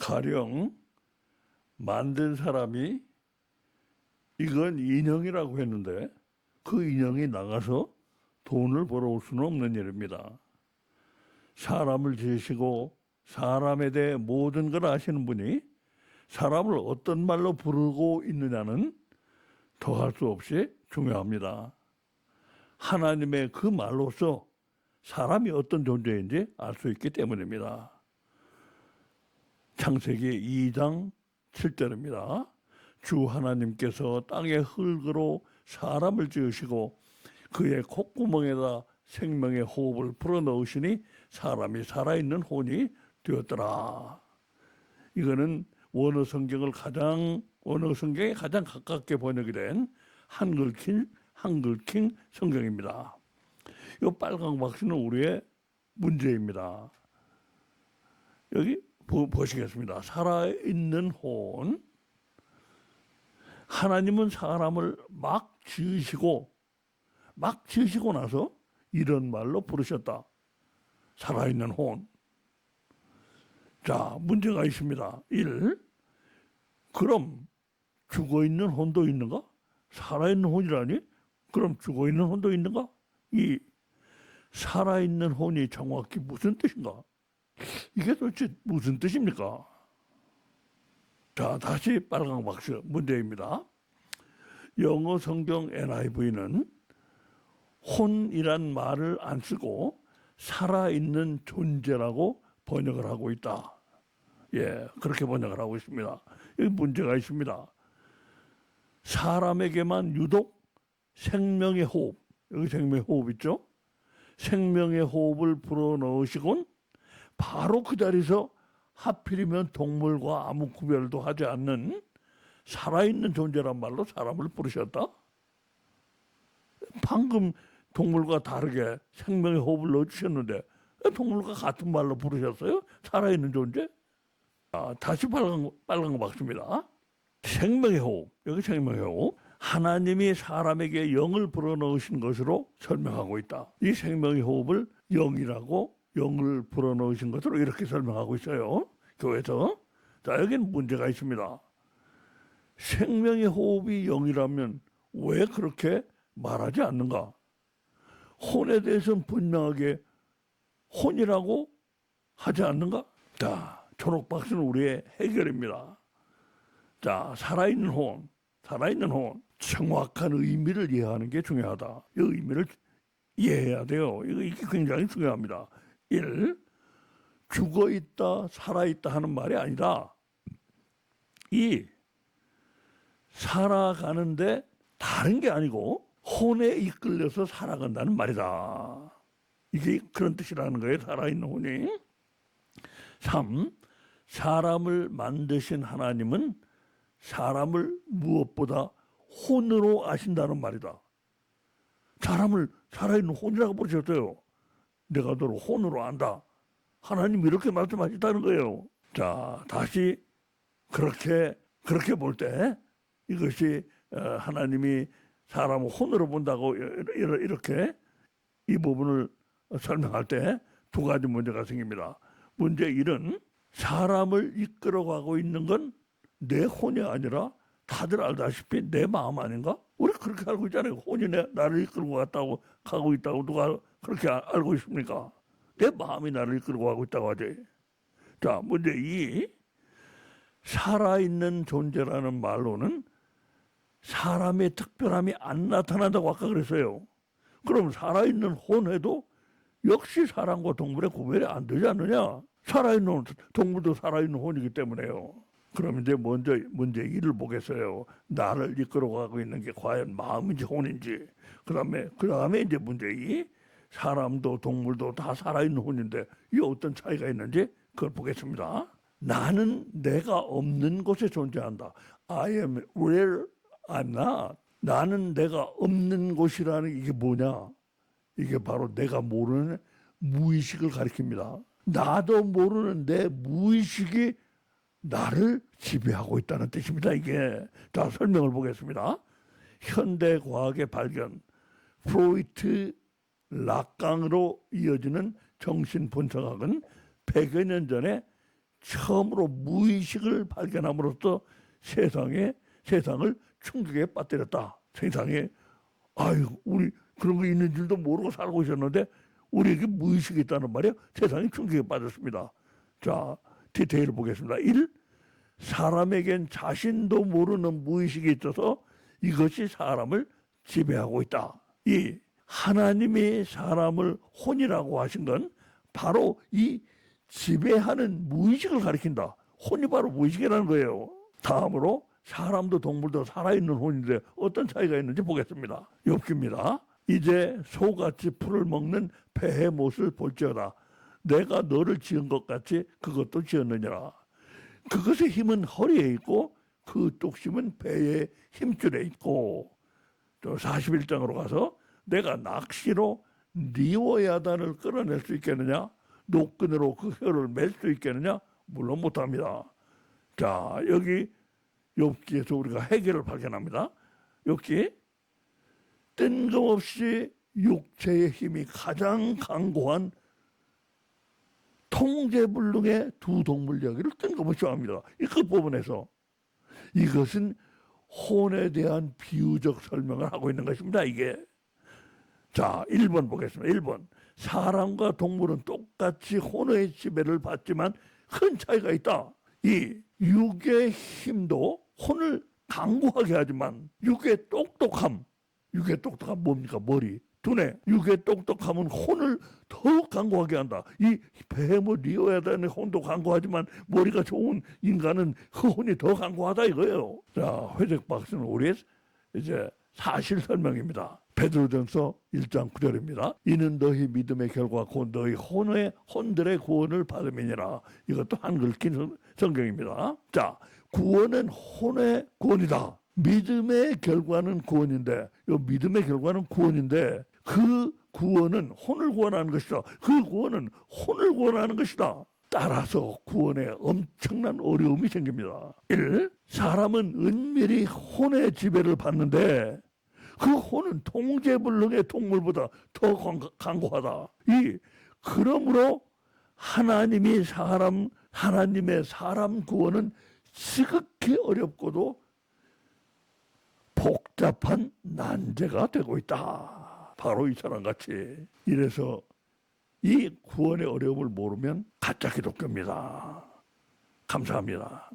가령 만든 사람이 이건 인형이라고 했는데 그 인형이 나가서 돈을 벌어올 수는 없는 일입니다. 사람을 지으시고 사람에 대해 모든 걸 아시는 분이 사람을 어떤 말로 부르고 있느냐는 더할 수 없이 중요합니다. 하나님의 그 말로서 사람이 어떤 존재인지 알 수 있기 때문입니다. 창세기 2장 7절입니다. 주 하나님께서 땅의 흙으로 사람을 지으시고 그의 콧구멍에다 생명의 호흡을 불어넣으시니 사람이 살아있는 혼이 되었더라. 이거는 원어 성경에 가장 가깝게 번역이 된 한글킹 성경입니다. 이 빨간 박스는 우리의 문제입니다. 여기 보시겠습니다. 살아있는 혼. 하나님은 사람을 막 지으시고 나서 이런 말로 부르셨다. 살아있는 혼. 자, 문제가 있습니다. 1. 그럼 죽어있는 혼도 있는가? 살아있는 혼이라니? 그럼 죽어있는 혼도 있는가? 2. 살아있는 혼이 정확히 무슨 뜻인가? 이게 도대체 무슨 뜻입니까? 자, 다시 빨간 박스 문제입니다. 영어 성경 NIV는 혼이란 말을 안 쓰고 살아있는 존재라고 번역을 하고 있다. 예, 그렇게 번역을 하고 있습니다. 여기 문제가 있습니다. 사람에게만 유독 생명의 호흡, 여기 생명의 호흡 있죠? 생명의 호흡을 불어넣으시곤 바로 그 자리에서 하필이면 동물과 아무 구별도 하지 않는 살아있는 존재란 말로 사람을 부르셨다? 방금 동물과 다르게 생명의 호흡을 넣어주셨는데 동물과 같은 말로 부르셨어요? 살아있는 존재? 다시 빨간 거 박습니다. 생명의 호흡, 여기 생명의 호흡. 하나님이 사람에게 영을 불어넣으신 것으로 설명하고 있다. 이 생명의 호흡을 영이라고 영을 불어넣으신 것으로 이렇게 설명하고 있어요. 교회에서. 자, 여기는 문제가 있습니다. 생명의 호흡이 영이라면 왜 그렇게 말하지 않는가? 혼에 대해서는 분명하게 혼이라고 하지 않는가? 자, 초록박스는 우리의 해결입니다. 자, 살아있는 혼. 정확한 의미를 이해하는 게 중요하다. 이 의미를 이해해야 돼요. 이게 굉장히 중요합니다. 1. 죽어있다, 살아있다 하는 말이 아니라 2. 살아가는데 다른 게 아니고 혼에 이끌려서 살아간다는 말이다. 이게 그런 뜻이라는 거예요. 살아있는 혼이. 3. 사람을 만드신 하나님은 사람을 무엇보다 혼으로 아신다는 말이다. 사람을 살아있는 혼이라고 부르셨어요. 내가 너를 혼으로 안다. 하나님이 이렇게 말씀하셨다는 거예요. 자, 다시 그렇게 볼 때 이것이 하나님이 사람을 혼으로 본다고 이렇게 이 부분을 설명할 때 두 가지 문제가 생깁니다. 문제 1은 사람을 이끌어가고 있는 건 내 혼이 아니라 다들 알다시피 내 마음 아닌가? 우리 그렇게 알고 있잖아요. 혼이 나를 이끌고 가고 있다고 누가 그렇게 알고 있습니까? 내 마음이 나를 이끌고 가고 있다고 하지. 자, 문제 2. 살아있는 존재라는 말로는 사람의 특별함이 안 나타난다고 아까 그랬어요. 그럼 살아있는 혼에도 역시 사람과 동물의 구별이 안 되지 않느냐? 살아있는 동물도 살아있는 혼이기 때문에요. 그럼 이제 먼저 문제 1을 보겠어요. 나를 이끌어가고 있는 게 과연 마음인지 혼인지. 그 다음에 이제 문제 2. 사람도 동물도 다 살아있는 혼인데 이 어떤 차이가 있는지 그걸 보겠습니다. 나는 내가 없는 곳에 존재한다. I am where I'm not. 나는 내가 없는 곳이라는 이게 뭐냐? 이게 바로 내가 모르는 무의식을 가리킵니다. 나도 모르는 내 무의식이 나를 지배하고 있다는 뜻입니다. 이게. 자, 설명을 보겠습니다. 현대 과학의 발견, 프로이트 락강으로 이어지는 정신 분석학은 100여 년 전에 처음으로 무의식을 발견함으로써 세상을 충격에 빠뜨렸다. 세상에 아유 우리 그런 거 있는 줄도 모르고 살고 있었는데 우리에게 무의식이 있다는 말이야. 세상이 충격에 빠졌습니다. 자, 디테일을 보겠습니다. 1. 사람에겐 자신도 모르는 무의식이 있어서 이것이 사람을 지배하고 있다. 2. 하나님이 사람을 혼이라고 하신 건 바로 이 지배하는 무의식을 가리킨다. 혼이 바로 무의식이라는 거예요. 다음으로 사람도 동물도 살아있는 혼인데 어떤 차이가 있는지 보겠습니다. 욥기입니다. 이제 소같이 풀을 먹는 배의 못을 볼지어다. 내가 너를 지은 것 같이 그것도 지었느니라. 그것의 힘은 허리에 있고 그 뚝심은 배의 힘줄에 있고. 또 41장으로 가서 내가 낚시로 니오야단을 끌어낼 수 있겠느냐? 노끈으로 그 혀를 맬 수 있겠느냐? 물론 못합니다. 자, 여기 욥기에서 우리가 해결을 발견합니다. 욥기 뜬금없이 육체의 힘이 가장 강고한 통제불능의 두 동물 이야기를 뜬금없이 합니다. 그 부분에서 이것은 혼에 대한 비유적 설명을 하고 있는 것입니다. 이게 자 1번 보겠습니다. 1번 사람과 동물은 똑같이 혼의 지배를 받지만 큰 차이가 있다. 이 육의 힘도 혼을 강구하게 하지만 육의 똑똑함 뭡니까? 머리, 두뇌. 육의 똑똑함은 혼을 더욱 강구하게 한다. 이 뱀을 이어야 되는 혼도 강구하지만 머리가 좋은 인간은 그 혼이 더 강구하다 이거예요. 자, 회색 박스는 우리의 이제 사실 설명입니다. 베드로전서 1장 9절입니다. 이는 너희 믿음의 결과 곧 너희 혼들의 구원을 받음이니라. 이것도 한글 긴 성경입니다. 자, 구원은 혼의 구원이다. 믿음의 결과는 구원인데, 이 믿음의 결과는 구원인데 그 구원은 혼을 구원하는 것이다. 그 구원은 혼을 구원하는 것이다. 따라서 구원에 엄청난 어려움이 생깁니다. 1. 사람은 은밀히 혼의 지배를 받는데 그 혼은 통제불능의 동물보다 더 강고하다. 2. 그러므로 하나님의 사람 구원은 지극히 어렵고도 복잡한 난제가 되고 있다. 바로 이 사람같이. 이래서 이 구원의 어려움을 모르면 가짜 기독교입니다. 감사합니다.